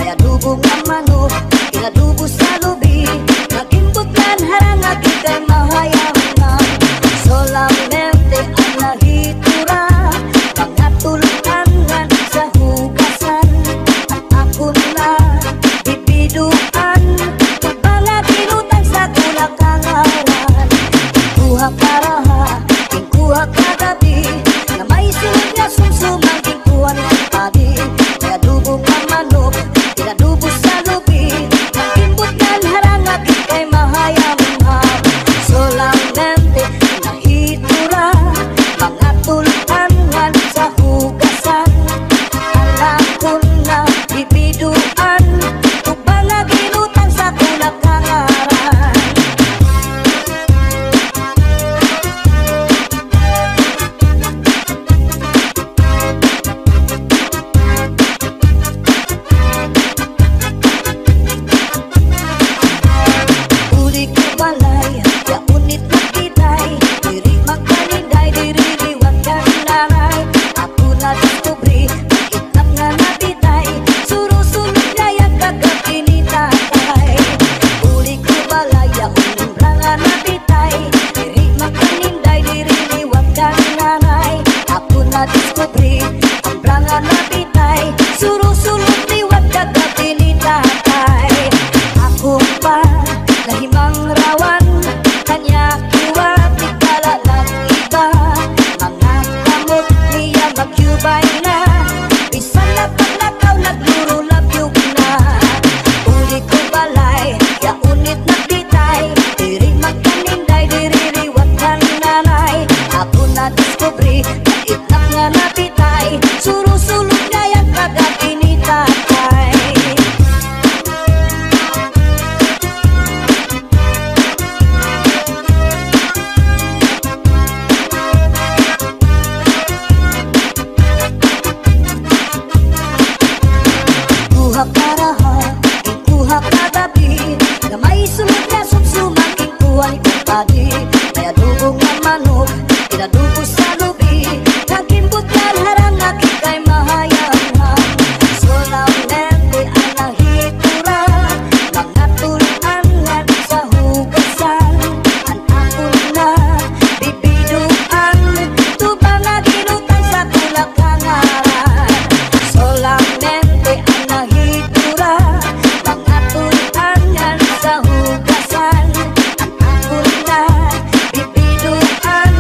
kaya dubong ang manok, kinadubo sa lubi, nagimbot nan harang agit kay mahayaman. Solamente ang nahitura, mga tulutangan sa hugasan. At ako na bibiduan, mga kinutang sa kulakangaran. Kuha karaha, kuha kagabi, na may sunod nga sumsumang kuhan ng padi. Kaya dubong ang manok, kinadubo sa lubi, nagimbot nan harang agit kay mahayaman. Solamente nahitura, mga tulutangan sa hugasan. Alam ko na bibiduan, kung mga ginutang sa kulakangaran. Uli ko balay, ya unit na kitay, diri magkaninday, diri liwat ka nanay. Ako na diskubri, itlap nga nabitay, surusunod nga yung kagabi ni tatay. Uli ko balay, ya unit nga nabitay, diri magkaninday, diri liwat ka nanay. Ako na diskubri, ang branga nabitay, surusunod liwat kagabi ni tatay. Ako pa nahimang rawan, kanya kuha tigala lang iba. Mga kamot niya magyubay na, bisan na paglakaw naglurulabyog na. Uli ko balay, ya unit na bitay, diri magkaninday, diri liwat ka nanay. Ako na diskubri, itlap nga nabitay, surusulog nga yung kagabi ni tatay. Kuha karaha, kuha kagabi, na may sunod na sumsumang kuha ni kumpadi. Kaya dubong ang manok, kinadubo sa lubi, nagimbot yan harang agit kay mahayaman. Solamente ang nahitura, mga tulutangan sa hugasan. Ang ako na bibiduan, tubang na ginutang sa kulakangaran. Solamente ang nahitura, mga tulutangan sa hugasan. Ang ako na bibiduan,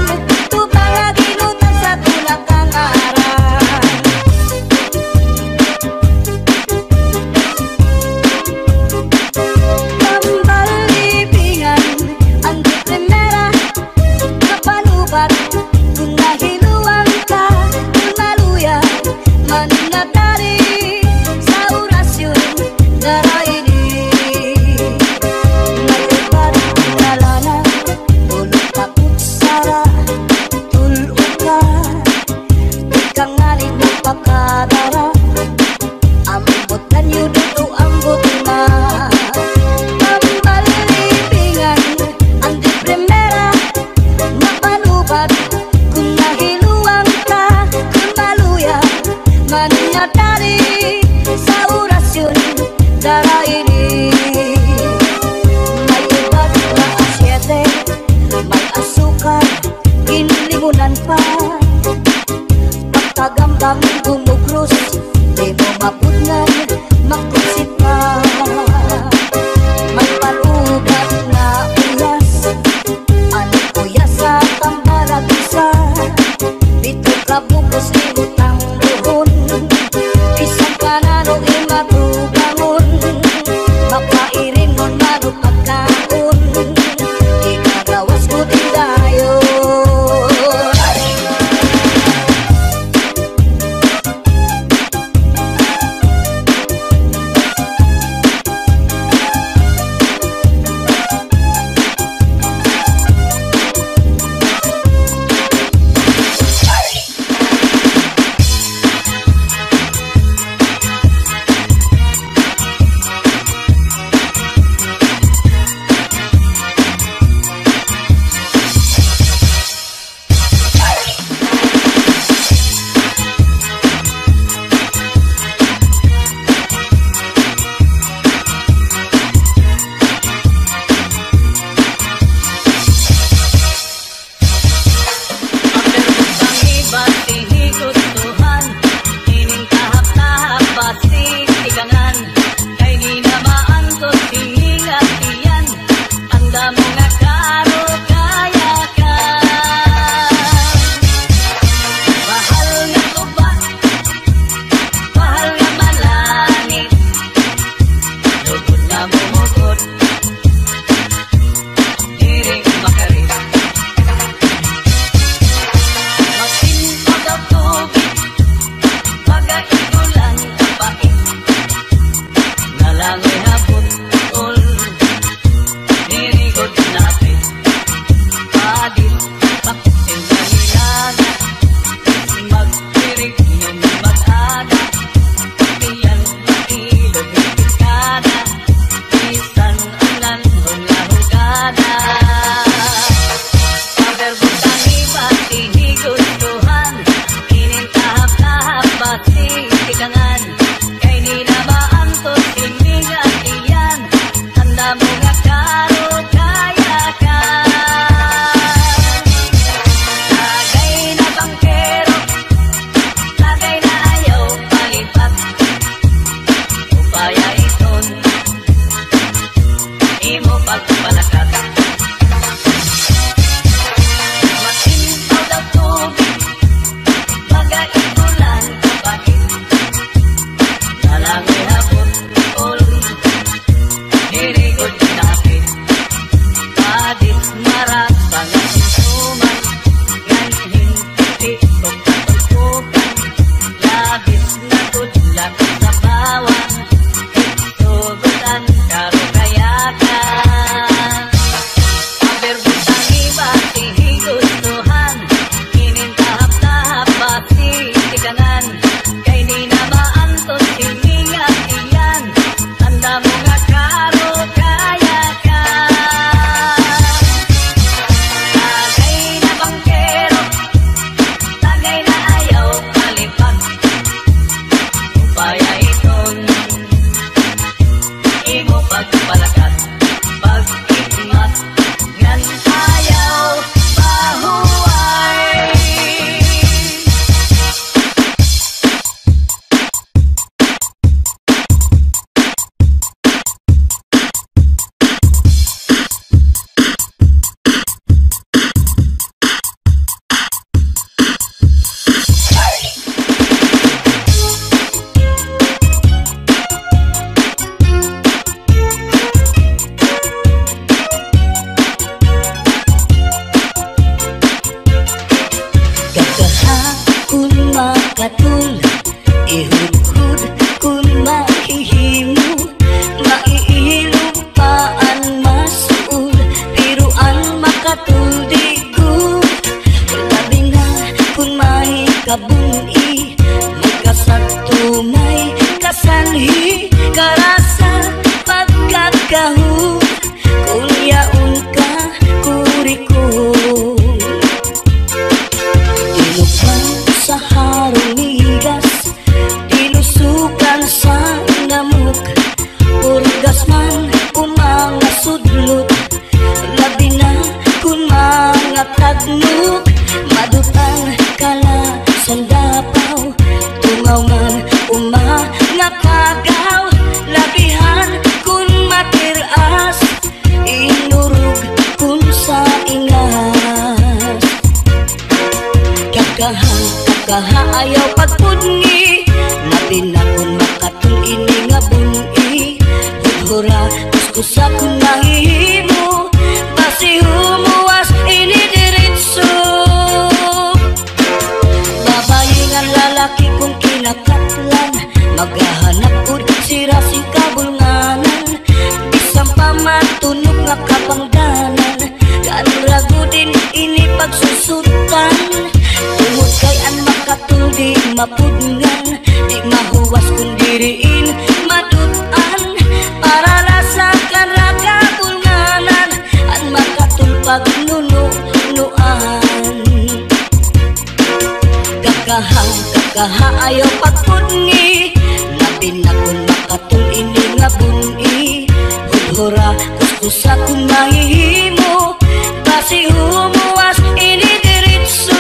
tubang na ginutang sa kulakangaran. Pambalibingan, ang di primera, kapanubat, kung nahiluan ka, kung maluya, mananatari sa orasyon, daraini. Nagibad nalana, tulog ka kutsara, tulog ka, ikaw nga rin magpakadara, ambot na niyo dito, ambot na. Pambalibingan, ang di primera, mapanubat, kung nahiluan ka, kung maluya, mananatari sa orasyon, daraini. May iba't na asyete, may asukal, kinlimunan pa. Pagkagambang bumugros, di mo mapudnan, makusip pa. May palugat na uyas, ano uyas sa tambaragisa. Bito ka bukos ibutang buhon, isang kanano imatugangon. Makairin mon marupagkaon, ikagawas ko tindayon. Purgas man o mga sudlot, labi na kung mga tagnok. Madutang kala sandapaw, tungaw man o mga kagaw. Labihan kung matiras, inurog kung sa ingas. Kakaha ayaw pagpudngi, labi na kung makatong ini nga bungi. Hudhura kuskusa kung nahihimo, basi humuwas ini diritso. Babayi nga lalaki kung kinakatlan, maghahanap ud sira si kabulnganan. Bisang pamatunog nga kapangdanan, kanrago din ini pagsusutan. Tungod kay an makatuldi mapudngan, di mahuwas kung diriin madutan. Para lasa kanra kabulnganan, an makatulpag nunuan. Kakaha ayaw pagpudngi, labi na kung makatul ini nga bungi. Hudhura kuskusa kung mahihimo, basi humuwas ini diritso.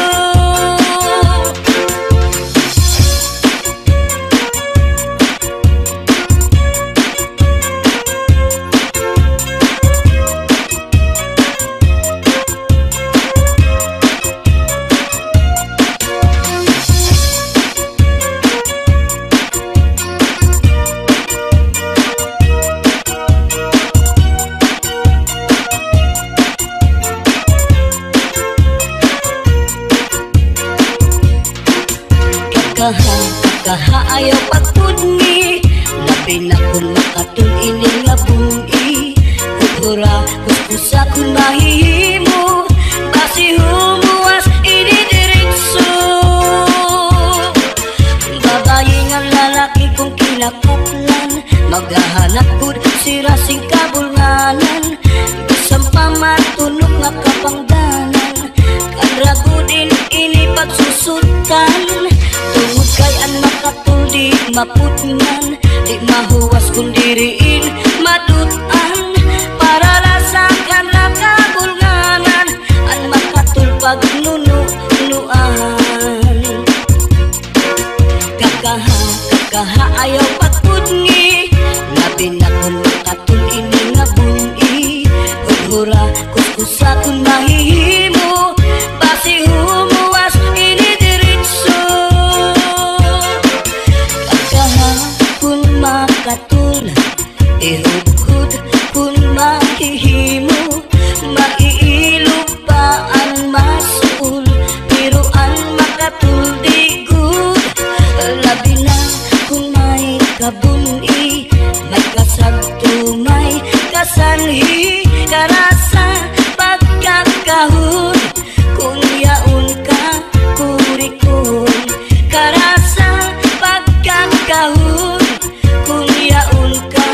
Kakaha ayaw pagpudngi, labi na kung makatul ini nga bungi. Hudhura kuskusa kung mahihimo, basi humuwas ini diritso. Babayi nga lalaki kung kinakatlan, maghahanap gud sira sing kabulnganan. Bisang pamatunog nga kapangdanan, kanrago din ini pagsusutan. Tungod kay an makatuldi mapudngan, di mahuwas kung diriin madutan. Para lasa kanra kabulnganan, an makatulpag nunuan. Kakaha ayaw pagpudngi, labi na kung makatul ini nga bungi. Hudhura kuskusa kung mahihimo, basi humuwas ini diritso. Makatul ihudhud kung mahihimo, maiilupaan masul, piruan makatul digud. Labi na kung may kabuni, may kasagto, may kasanhi, karasa pagkakahon. Kung yaon ka kurikon, karasa pagkakahon. Kung yaon ka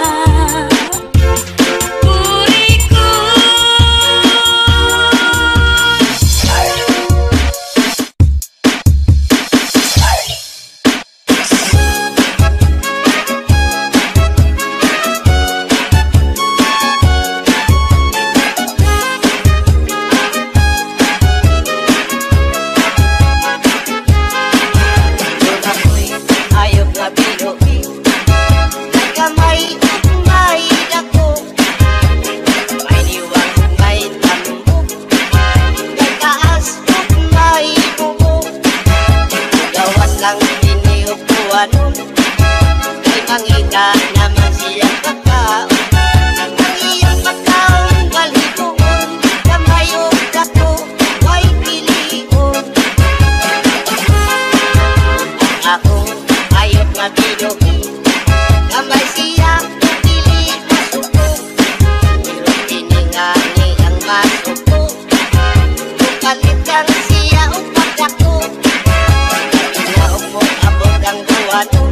lang iniupuanon, ay mangita naman siyang pagkaon. Ang iyong pagkaon balikuon, kamayong dako ay pilion. Ako ayot mabilogi, kamay siya pili masuko. Pero piningani ang masuko, bukalit kang siya o pagdako. Ang buwanon,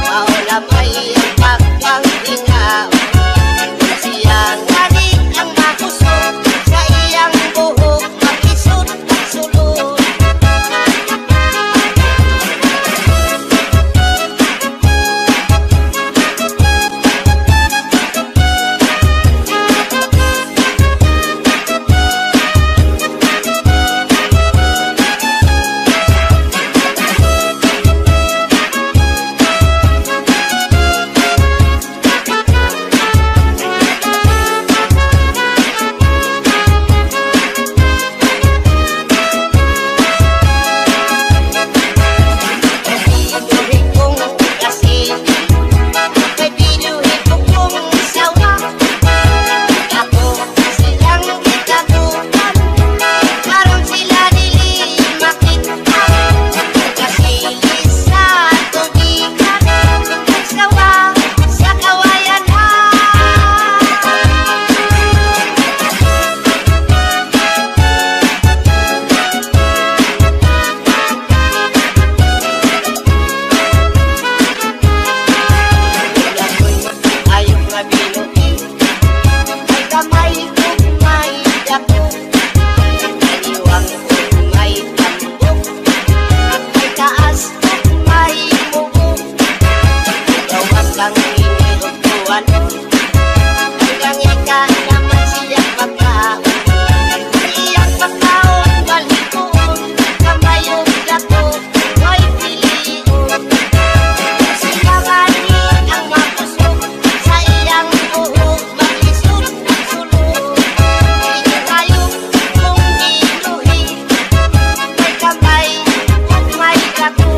maula may ang balon. Hanggang ika naman siyang pagkaon. Iyang pagkaon, balikoon. Kamayong dako, ay pilion. Sinangani ang mapusok sa iyang buhok. Malisod, sulod. Hindi tayo kung inuhi. May kamay, kung may dako.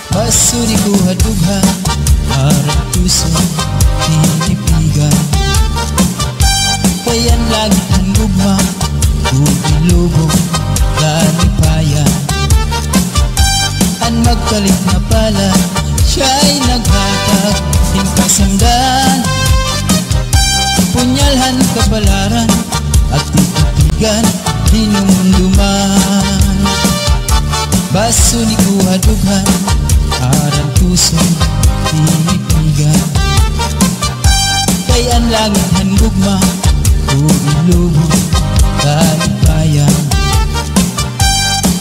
Basuri ko hadughan, harap puso, tinipigan. Kayan lagi ang gugma, bumilubog, lalipayan. Ang magkalit na pala, siya'y naghatag, hingkasamdan. Punyalhan kabalaran, at titigan, hinumduman. Basuri ko hadughan, harang puso, tinipigan. Kay ang langit ang gugma, bumilubog, kalipayan.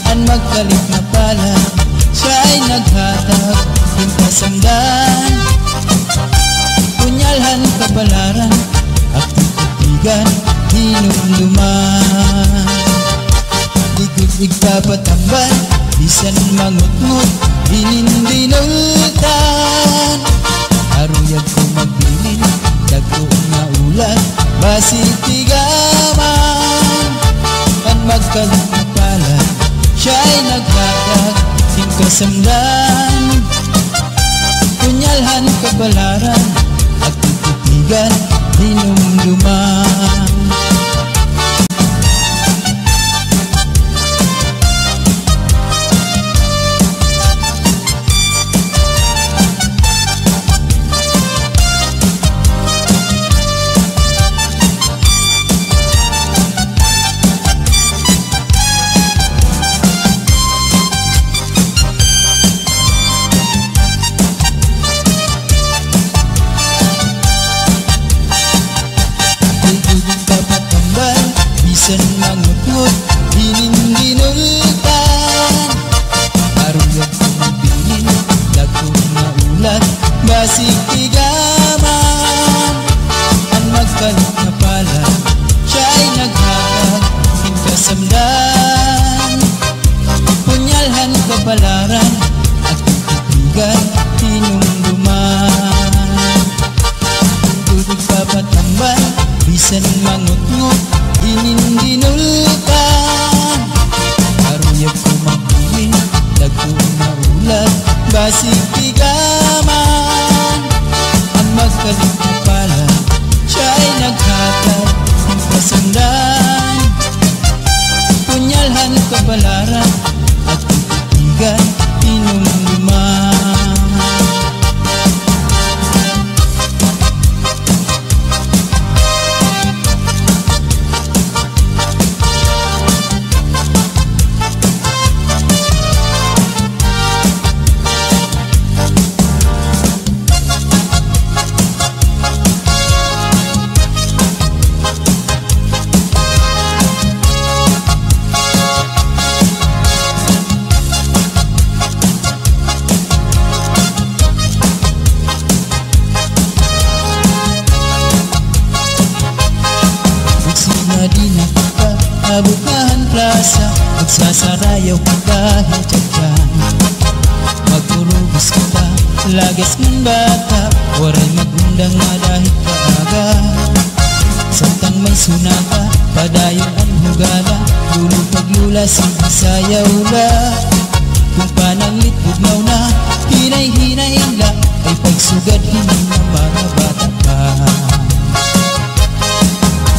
Ang magkalit na pala, siya'y naghatag, hingkasamdan. Punyalhan kabalaran, at titigan, hinumduman. Ikot igpapatambal, bisan mangutngot, hinindinultan. Aruyag ko magbilin, dagko na ulan, basitigaman. Ang magkalit na pala, siya'y naghatag, hingkasamdan. Punyalhan kabalaran, at titigan, hinumduman. bisan mangut-ngut ininginulkan aruyag ko magbuhin dagko na ulat basig tigaman ang magkalikapala siya'y naghatag ng pasundan punyalhan kapalaran at titigan inumluman Bukahan plaza, magsasarayaw ka dahil dyan magurubos kita, lagas ng bata waray magundang na dahil kaaga samtang may sunata, padayon ang hugala lulong paglula, sinasayaw la kung pananglit bugnaw na hinay-hinay la ay pagsugad hindi ng mga bata pa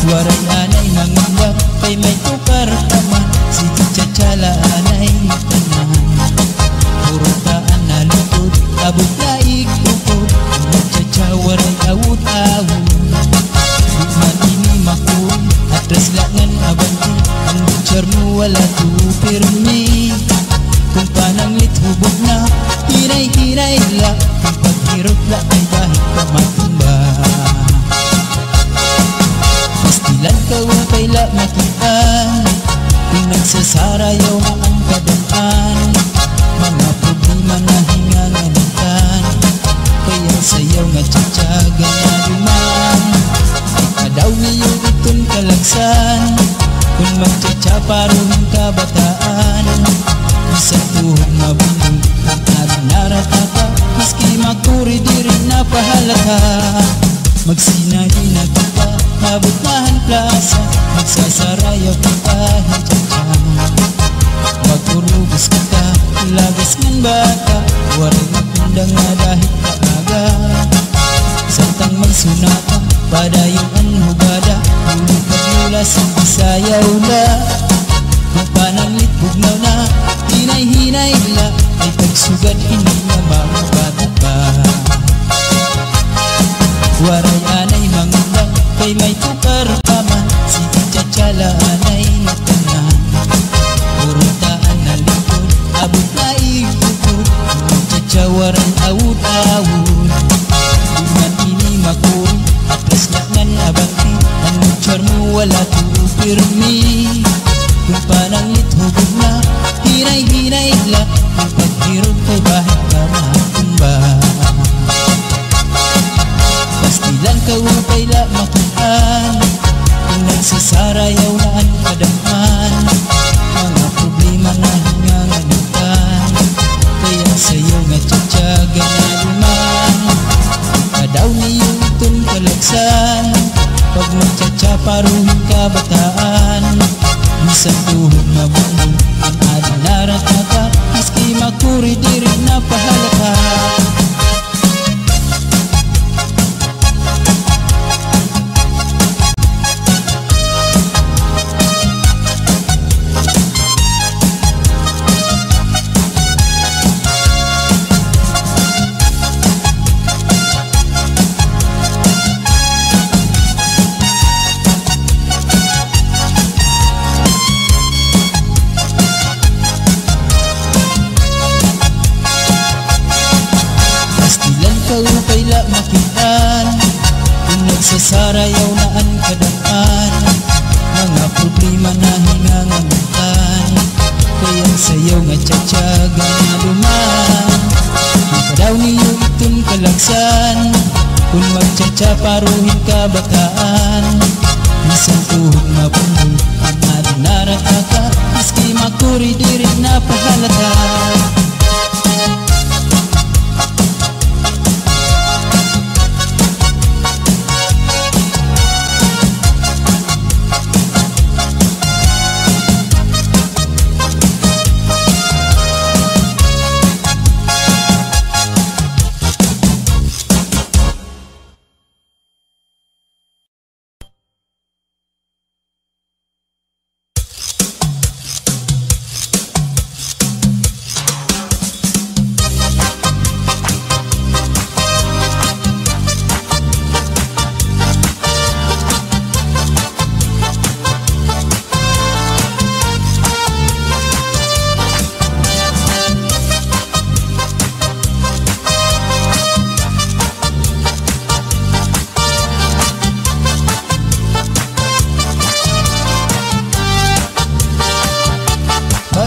waray anay mangundak kay may tukar taman sige tsatsala anay tanan puro taan na lukod abot na ikukod magtsatsa waray awut-awut bukman ini makul atras langan abanti ang butcher mo wala tupirmi kung pananglit hubog na hinay-hinay la kung paghirot la ay dahil ka matumba pastilan ka upay la makitaan kung nagsasarayaw na ang kadaan mga problema na hinganganitan kaya sayaw nga tsatsaga na duman kadaw niyo itong kalagsan kung magtsatsa paruhin kabataan isang tuhog mabundol ang naratata maski makuri di rin napahalata magsinahin na kita mabutahan plaza magsasarayaw kita hintyan magurubos kita lagas ng bata waray magundang na dahil kaaga samtang may sunata padayon ang hugada ulit paglula sayaw la kung pananglit bugnaw na hinay-hinay la ay pagsugad hindi na mga bata pa waray anay mangundang kay may tukar paman sige tsatsala anay tanan purutaan na likod abot na ikukod magtsatsa waray awut-awut buman ini makuri atras laknan abanti ang butcher mo wala tupirmi kung pananglit hubog na hinay-hinay la ang paghirot kay bahit ka matumba pastilan ka upay la makitaan kung nagsasarayaw na ang kadaman mga problema na hinganganitan kaya sayaw nga tsatsaga na duman kadaw niyo itong kalagsan pag magtsatsa paruhin kabataan isang tuhog mabundol ang ading naratata maski makuri di rin napahalata upay la makitaan kung nagsasarayaw na ang kadaan mga problema na hinganganitan kaya sayaw nga tsatsaga na duman kadaw niyo itong kalagsan kung magtsatsa paruhin kabataan isang tuhog mabundol ang ading naratata maski makuri di rin napahalata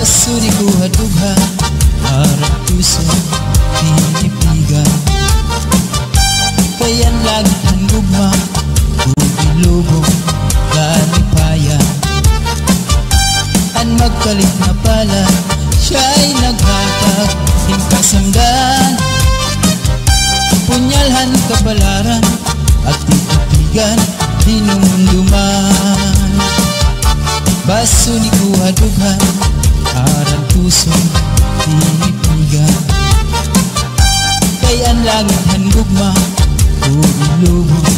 Basuri ko hadugha harap puso pinipigan. Kayan lagi ang gugma Bubulubong kalipayan. Ang magkalit na pala siya'y naghatag hingkasamdan. Punyalhan kabalaran at titigan dinumduman. Basuri ko hadugha harap puso pinipigan. Kayan langit ang gugma Bubulubong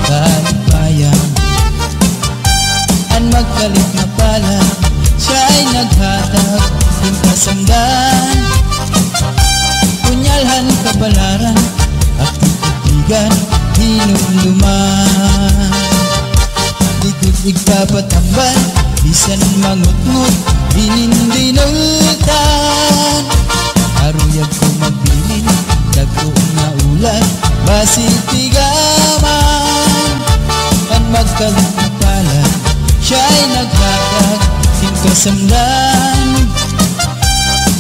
kalipayan. Ang magkalit na pala siya'y naghatag hingkasamdan. Punyalhan kabalaran at titigan hinumduman. Dito't igpapatambal bisan mangutngot hinindinultan. Aruyag ko magbilin dagko na ulan basitigaman. Ang magkalit na pala siya'y naghatag hingkasamdan.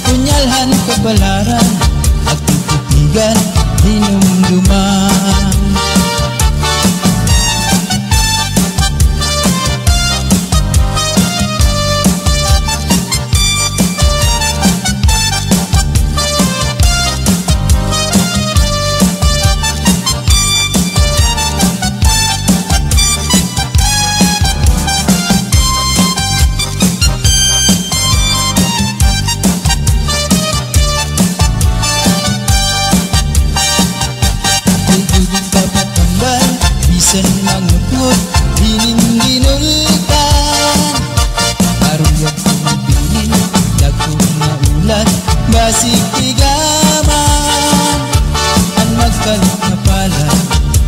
Punyalhan kabalaran at titigan hinumduman. Bisan mangutngot hinindinultan. Aruyag ko magbilin dagko na ulan basitigaman. Ang magkalit na pala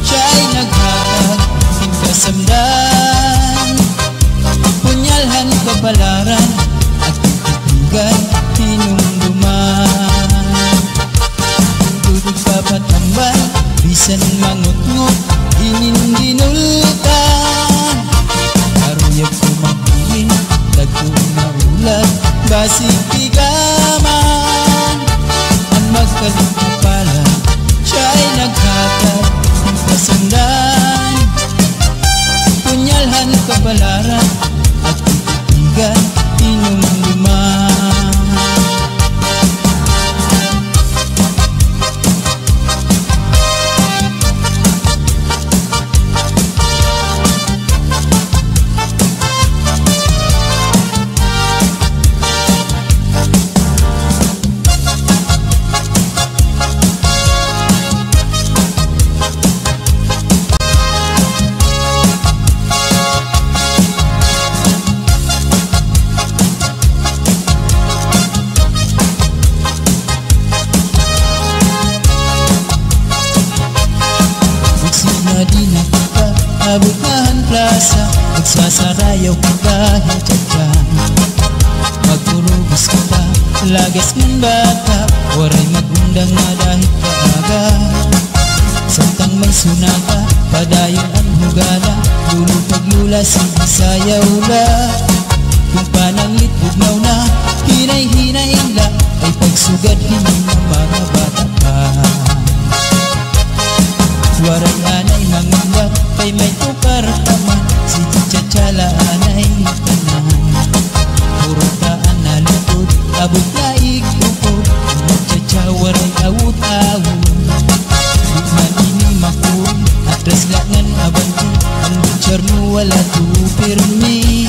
siya'y naghatag hingkasamdan. Punyalhan kabalaran at titigan hinumduman. Dudog papatambal bisan mangutngot hinindinultan. Aruyag ko magbilin dagko na ulan basitigaman. Ang magkalit na pala siya'y naghatag hingkasamdan. Punyalhan kabalaran at titigan hinumduman. Di na kita abutan plaza, magsasarayaw ka kahit dyan. Magpurubos kita, lagas ng bata, waray magundang na dahil kaaga. Samtang may sunaka, padayon ang hugala, lulupag-lula sige sayaw la. Kung pananglit bugnaw na, hinay-hinay la, ay pagsugad hindi ng mga bata pa. Waray anay mangundak kay may tukar taman, si Chachala anay tanan. Puro taan na lukod, abot na ikukod, Chacha waray awut-awut. Bukman ini makun, atras langan abanti, ang butcher mo wala tupirmi.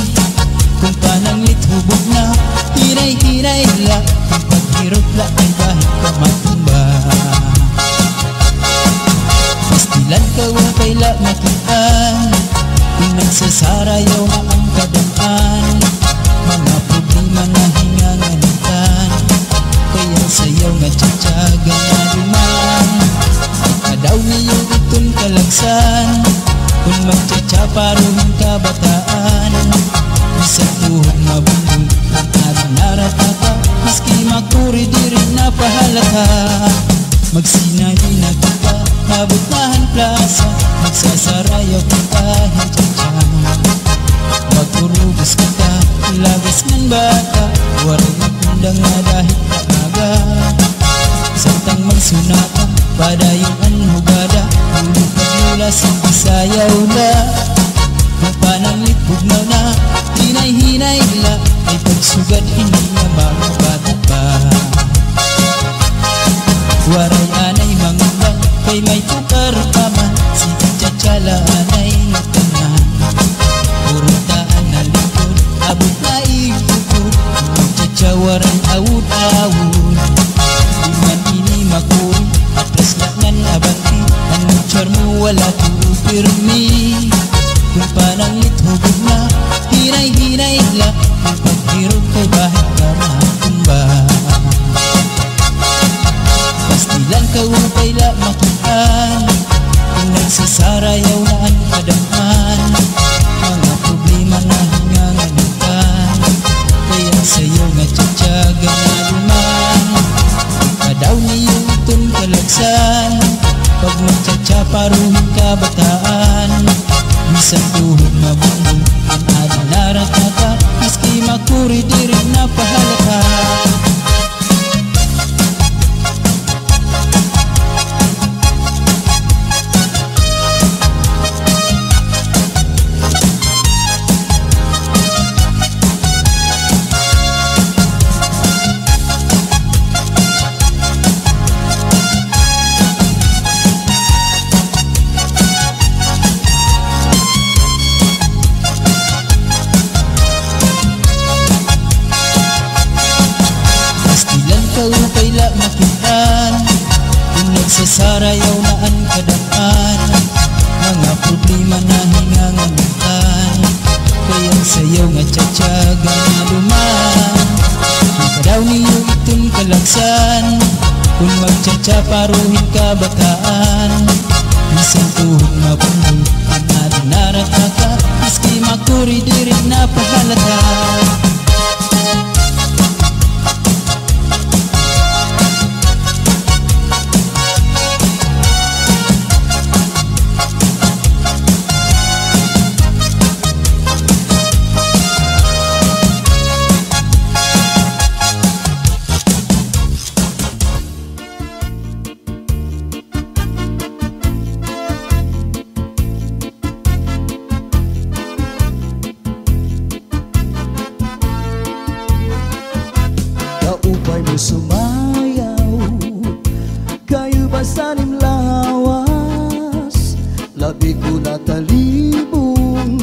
Kung pananglit hubog na, hinay-hinay la, kung paghirot la ay bahit ka matumba. Pastilan ka wakay la makitaan, kung nagsasarayaw na ang kadaan. Mga problema na hinganganitan, kaya sayaw nga tsatsaga na duman. Kadaw niyo itong kalagsan, kung magtsatsaparoon kabataan. Isang tuhog mabundong, ang naranarata, maski makuri di rin napahalata. Magsinabi na kita, nabutahan plaza, magsasarayaw kita hintyan. Magpurubos kita, lagas ng bata, waray Padayuan hugada Ulu pagmula sa Bisayaw na Kung pananglit bugnaw na Hinay-hinay la Ay pagsugad hindi na mabata pa Waray anay mangulang Kay may tukar pa man Sige tsatsala anay tanan Purutaan na likod Abot na ikukod Tsatsawaray awud-awud Di man ini makuri Atras laknan abanti Ang mutsar mo wala pirmi Kung pananglit hubog na Hinay-hinay la Kung paghirog kay bahit ka matumba Pastilan ka upay la makitaan Kung nagsasarayaw na ang kadaman Mga problema na hinganganitan Kaya sa'yo nga tsatsaga na luman Kadaw niyo itong kalagsan Pag magtsatsaparuhin ka bataan Bisan tuhod mabundong Ang adinarat na ka Miski makuri di rin napahalaka Upay la makitaan Kung nagsasarayaw na ang kadaan Mga problema na hinganganitan Kaya sayaw nga tsatsaga na luman Kadaw niyo itong kalagsan Kung magtsatsaparuhin ka bataan Bisan tuhod mabundong Ang adinarat na ka Miski makuri di rin napahalata Upay mo sumayaw Kayo ba sanim lawas Labi ko na talibong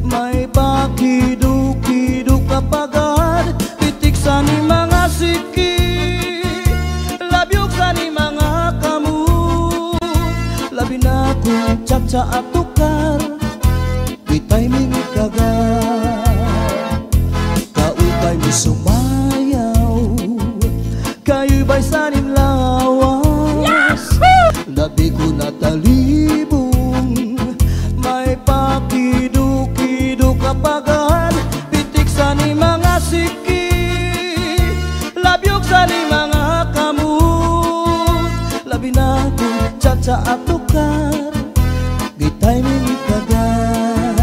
May pakiduk-kiduk kapagad Pitik sa ni mga siki Labyog sa ni mga kamu Labi na kong tsatsa at tukar Bitay mingit kagad Kaupay mo sumayaw Kayo ba'y sanim lawas Labi ko na talibong May pakiduk-kiduk kapagad Pitik sa ni mga siki Labyog sa ni mga kamu Labi na kong tsatsa at tukar Bitay mingit kagad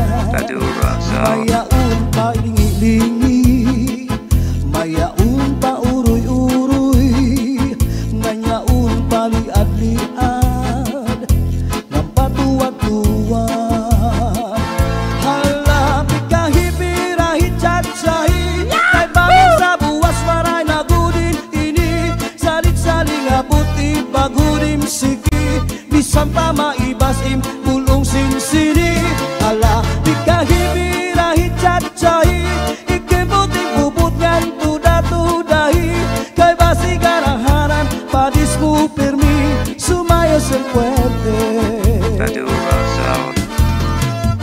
Mayaon pa ilingi-lingi Mayaon pa uroy-uroy Ngayaon pa liad-liad Ng patuwad-tuwad Halapit kahipirahit tsatsahi Kay bangin sa buwas maray na gudin ini Salit-saling abuti pagudim siki Bisan pa maibasim bulong sinsini Halapit kahipirahit tsatsahi Ikibuting bubut ngan tuda-tudahi Kay basi garahanan padis mo pirmi Sumayo sa puwede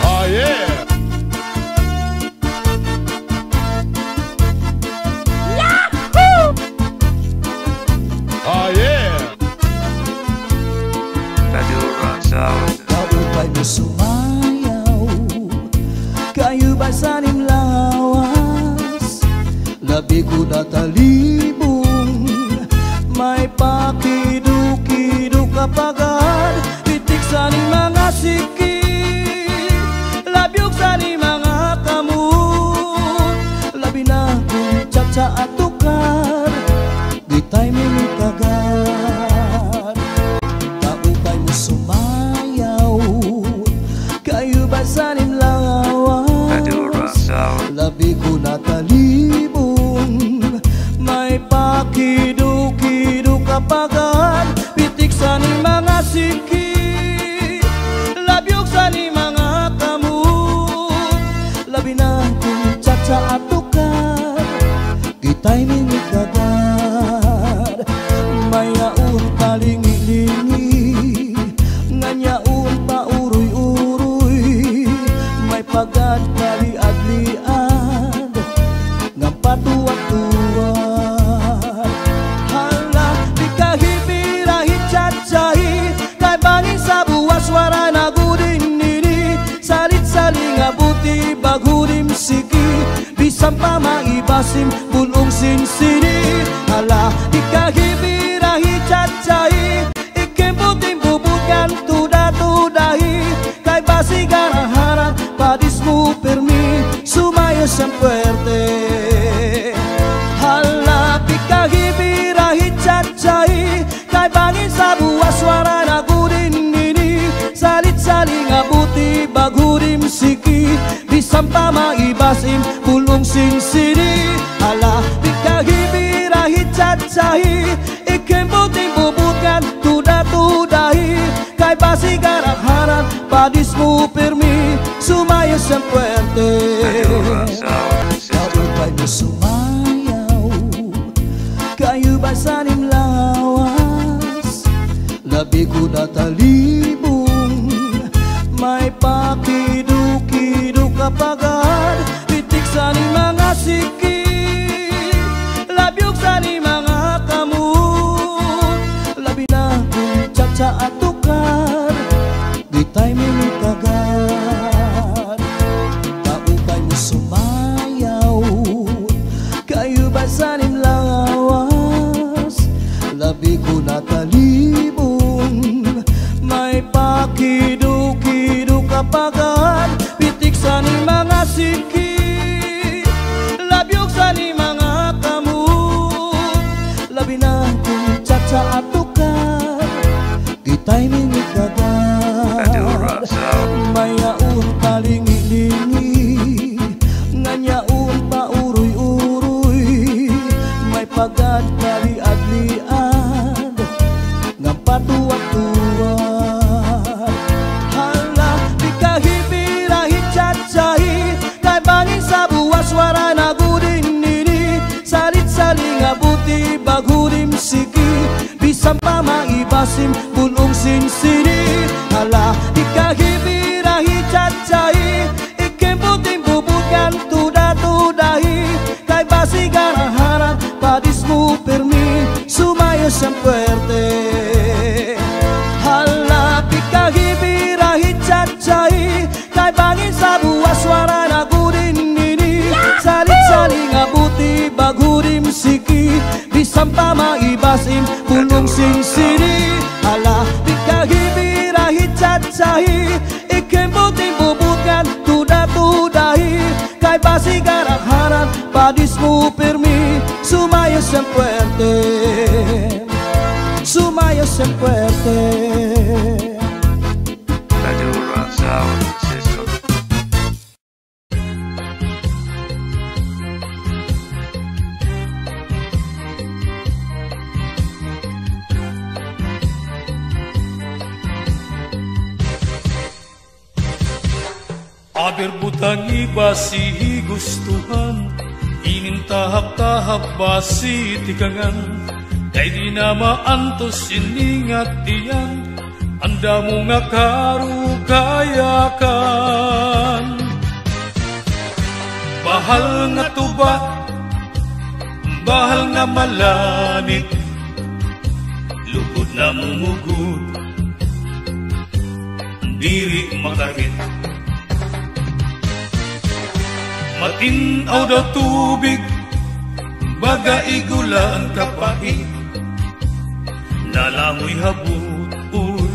Oh yeah! Yahoo! Oh yeah! Kaupay mo sumayaw Kayo ba sanim lawas Labi ko na talibong May pakiduk-kiduk kapagad Pitik sa ni mga siki Labyog sa ni mga kamu Labi na kong tsatsa at tukar Di tayo minit kagad labi ko natalibong. May pakido-kido kapagan, pitik sa ni mga siki, labyog sa ni mga kamot. Labi na kung tsa-tsa atukan, kita'y minigagad. Mayaon talingi-lingi, nganyaon pa uroy-uroy. May pagad kaliad-liad, ngam patuwag-tuwag. Hala, di kahibirahi tsa-tsahi, kay bangin sa buwas wara na gudin nini. Salit-saling abuti bagudim siki, bisang pa maibasim bulong sinsini. Hala, di kahibirahi tsa-tsahi, ikimbuting bubukan tuda-tudahi. Kay basi garaharan, padis mo permi, sumayo siyang puwerte. Hala, di kahibirahi tsa-tsahi, kay bangin sa buwas wara na gudin nini. Salit-saling abuti bagudim siki, bisang pa maibasim bulong sinsini. Hala, di kahibirahi tsa-tsahi, ikimbuting bubukan tuda-tudahi. Kay basi garaharan, padis mo permi, sumayo siyang puwerte. Kabukay mo sumayaw, kayo ba sanim lawas? Labi ko natalibong, may pakido-kido kapagan, pitik sa ni mga siki, labyog sa ni mga kamot. Labi na kung tsa-tsa atukan, dita'y minigagad. Kaukay mo sumayaw, kayo ba sanim lawas? Labi ko natalibong, may pakido-kido kapagan, pitik sa ni mga siki, labyog sa ni mga kamot. Labi na kung tsa-tsa atukan, kita'y minigagad. Mayaon talingi-lingi, nganyaon pa uroy-uroy. May pagad kaliad-liad, ngam patuwag-tuwag. Hala, di kahibirahi tsa-tsahi, kay bangin sa buwas wara na gudin nini. Salit-saling abuti bagudim siki, bisang pa maibasim bulong sinsini. Hala, di kahibirahi tsa-tsahi, ikimbuting bubukan tuda-tudahi. Kay basi garaharan, padis mo permi, sumayo siyang puwerte. Hala, di kahibirahi tsa-tsahi, kay bangin sa buwas wara na gudin nini. Salit-saling abuti bagudim siki, bisang pa maibasim bulong sinsini. Hala, di kahibirahi tsa-tsahi, ikimbuting bubukan tuda-tudahi. Kay basi garaharan, padis mo permi, sumayo siyang puwerte, sumayo siyang puwerte. Aber butang ibasi gustuhan, inintahap-tahap basi tikangan. Kay di na maantos iningat diyan, anda mo nga karukayakan. Bahal nga tuba, bahal nga malanit, lugod na mumugod, diri makarit. Matinaw daw tubig, baga igula ang kapait, nalamoy habut-ul,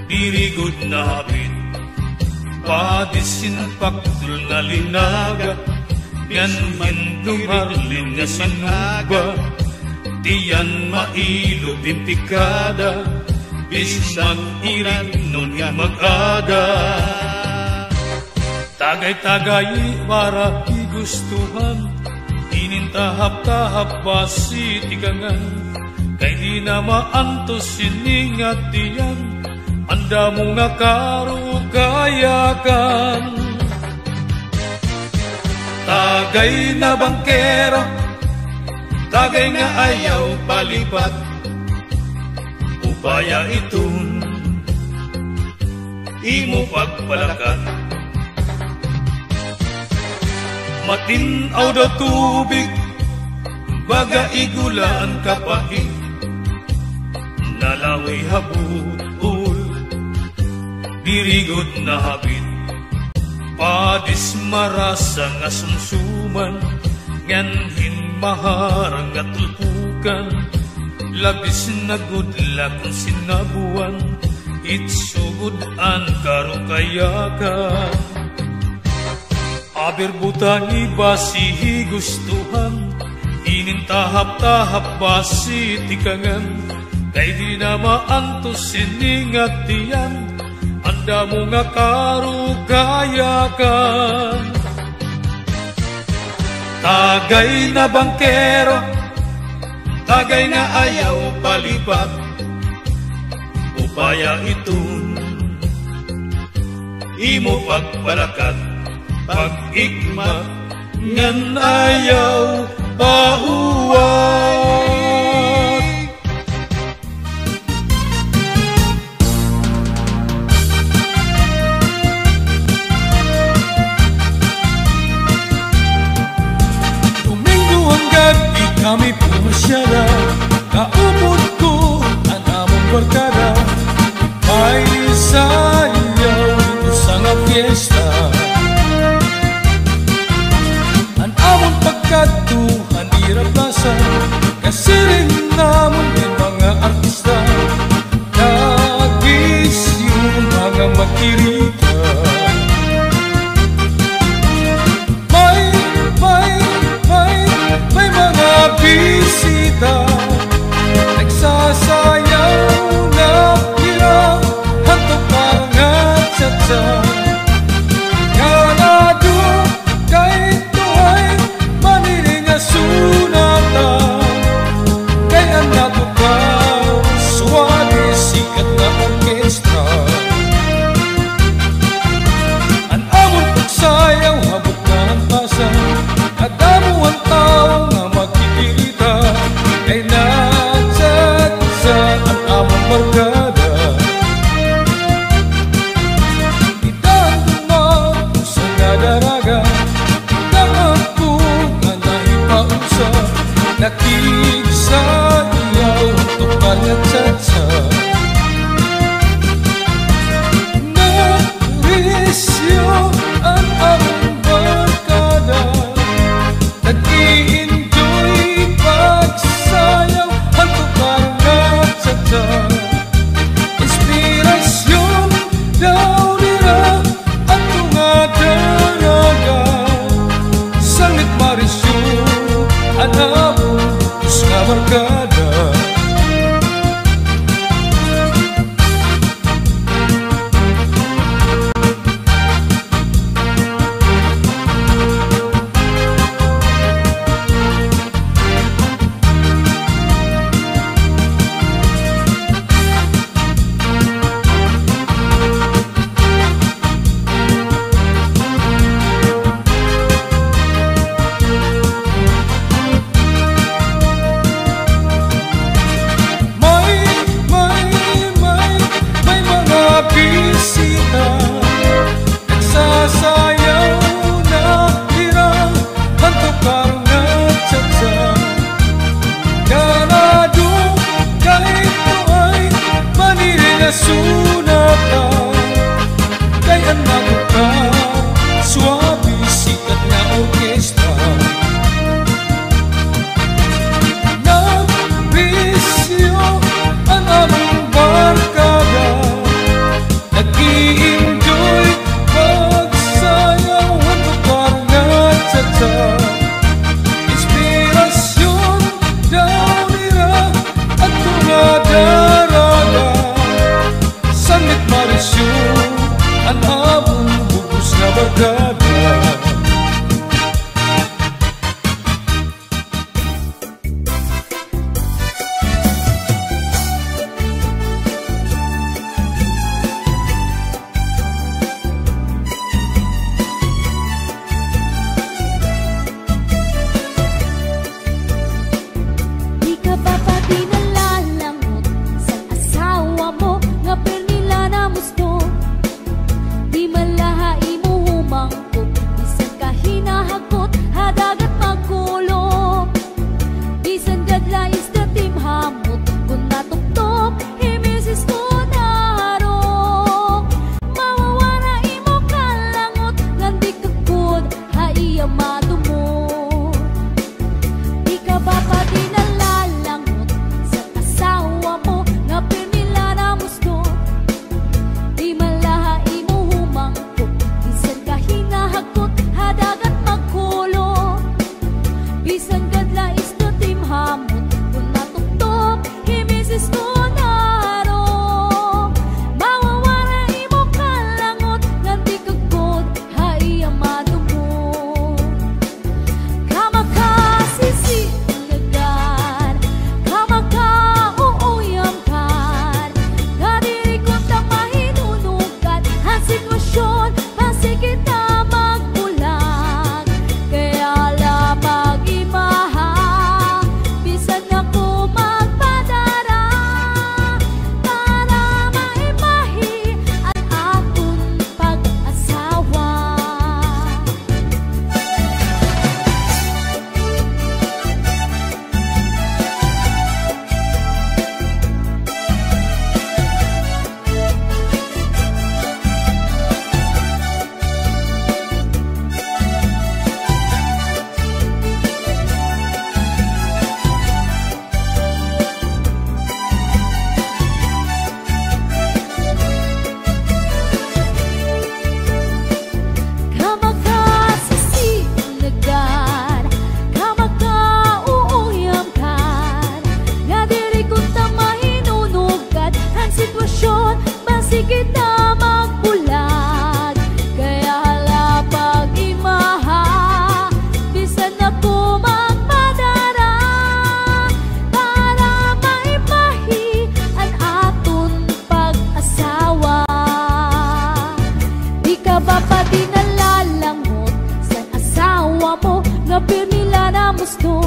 dirigod na habit. Padisin paktul nga linaga, yan dumarlin nga sinuba, diyan mailo din pikada, bis mag-irin nun nga mag-ada. Tagay-tagay para igustuhan, inintahap-tahap basi tikangan, kay di na maantos siningat diyan, anda mo nga karugayakan. Tagay na bangkero, tagay nga ayaw palipat, upaya itun imo pagpalakat. Matinaw daw tubig, baga igulaan kapahig, nalawi habul, dirigod na habit. Padis marasa nga sumsuman, nganhin maharang nga tulpukan, labis na gudla kung sinabuan, itsugudan karukayakan. Aber butangi basi gustuhan, inintahap-tahap basi tikangan, kay di na maantos siningat diyan, anda mo nga karugayakan. Tagay na bangkero, tagay nga ayaw palipat, upaya itun imo pagpalakat. Pag-igma ngan ayaw pauwat. Domingo ang gabi kami pumasyala, kaupod ko ang among barkada, may sayaw dito sa nga fiesta. Pagkatuhan iraplasan, kasirin namon din mga artista, nagis yung mga makirita. May mga bisita, nagsasayaw na barkada. Di ka ba pa dinalalangot sa asawa mo nga pernila na musto? Di malahay mo humangkot, bisan ka hinahakot, hadagat magkulong. Bisan gadlais na timhamot, kung natuktok, himisis ko narong. Mawawara imo kalangot, ngandi kakod, haiya madumot. Di ka ba pa dinalalangot sa asawa mo nga pernila na musto? Di malahay mo humangkot, bisan ka hinahakot, hadagat magkulong. Bisan gadlais na timhamot, kung natuktok, himisis ko narong. Mawawara imo kalangot, ngandi kakod, haiya madumot. Kamakasisinagan, kamakauuyamkan, kadiri ko ta mahinunugan, ang sitwasyon, pasigit na magbulag. Kaya lamang imaha, bisan ako magpadara, para maimahi ang akong pag-asawa. Kamakasisinagan, kamakauuyamkan, kadiri ko ta mahinunugan, ang sitwasyon, masigit na magbulag. Kaya halapag imaha, bisan ako magpadara, para maimahi ang aton pag-asawa. Di ka ba pa dinalalangot sa asawa mo nga pernila na musto?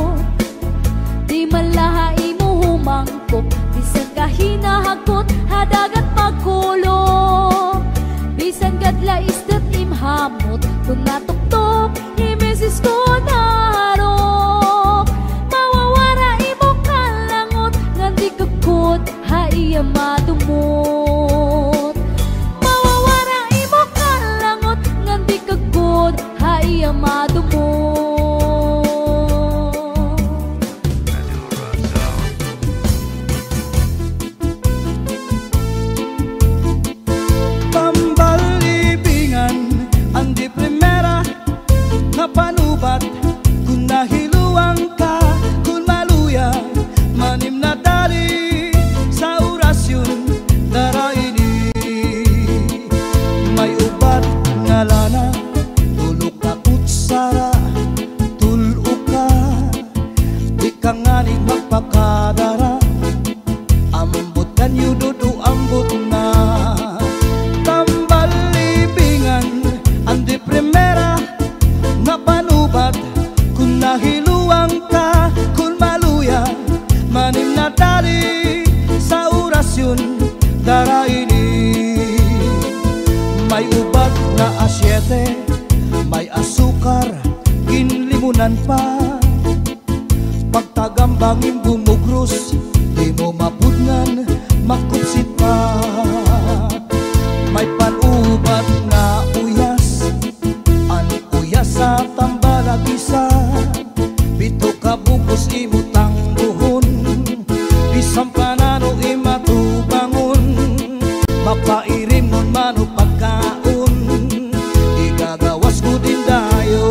Di malahay mo humangkot, bisan ka hinahakot, hadagat magkulong. Bisan gadlais na timhamot, kung natuktok, himisis ko narong. Mawawara imo kalangot, ngandi kakot, haiya madumot. Mawawara imo kalangot, ngandi kakot, haiya madumot. Pambalibingan, ang di primera nga panubat, kung nahiluang ka, kung maluya, manim na dali sa orasyon daraini. May ubat nga lana, tulog ka kutsara, tulo ka, di ka nga ni magpakadara, ambot kanyo dudu ambot na. Tambalibingan, ang di primera nga panubat, kung nahiluang ka, kung maluya, manim na dali sa orasyon daraini. May ubat na asyete, may asukar, ginlimunan pa, pagtagambangin bumugros, di mo mapudngan, makupsit pa. May panubat na uyas, an uyas sa tambalag isa, bito ka bugos imutang buhon, bisang panano imatubangon, mapairim nun mano pagkaon, igagawas ko din dayon.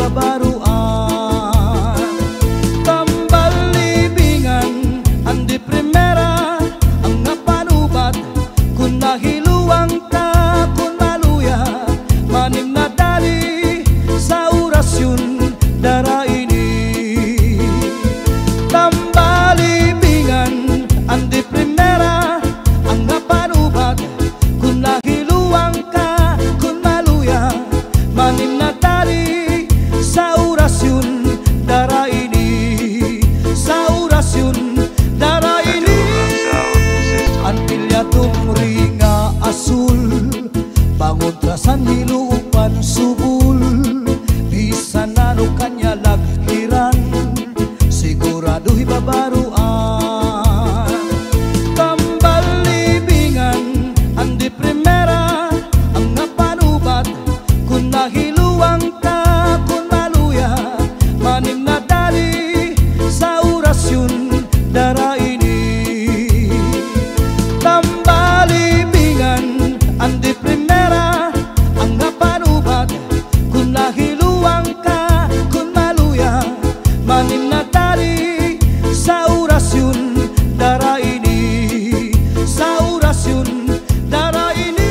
babaruan. Tambal libingan andi primera ang napanubat kun nahiluang ka kun maluya manim na dali sa orasyon dara ini. Tambal libingan andi primera ang napanubat kun nahiluang ka kun maluya manim na dali sa orasyon dara ini. Sa orasyon dara ini antilya tumringa asul panguntrasan hilupan subul bisa nano kanya laghiran siguraduhi babaruan. Tambal libingan andi primera ang napanubat kun nahiluang ka kun maluya manim na dali sa orasyon dara ini. Tambal libingan andi primera ang napanubat kun nahiluang ka kun maluya manim na dali sa orasyon dara ini. Sa orasyon dara ini.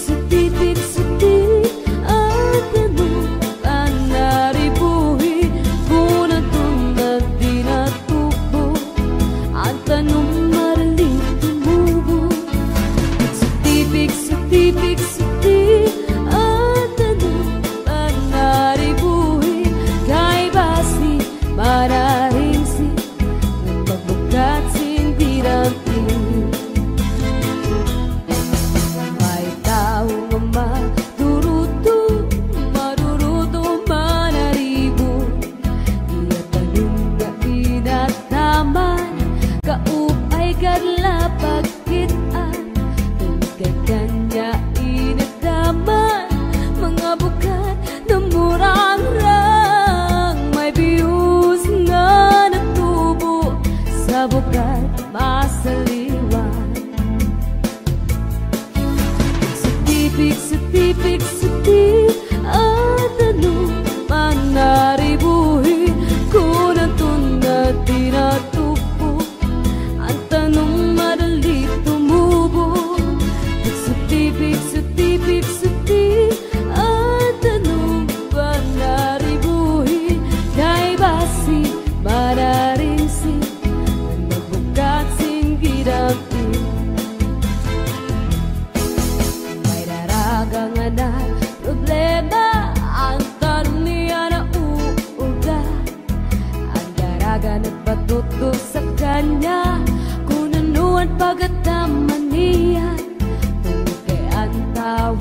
Setipik ada nukan dari buhi guna tunat dinatubo anta numarli tumubo. Setipik ada nukan dari buhi kay basi marahingsi magbukat sindiranti. May tao nga maduruto manaribo iya tanong na inataman kaupay kadla pagkitaan tungkay kanya inataman mga bukat na murang-rang may biyus nga natubo sa bukat masaliwan. Setipik ada numan naribuhi kun ang tunad tinatupo ang tanong madali tumubo. Setipik ada numan naribuhi kay basi mararinsi ang magbukat singgidampi. Gangan problema ang tanong niya na uuga ang daraga nagpatuto sa kanya kung anuan pagkataman niya tungkol kay ang tao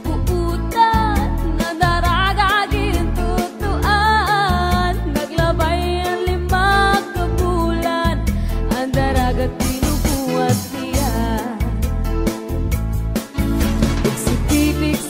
buutan na daraga gintutuan naglabay ang 5 kabulan ang daraga tinubuan niya. Setipik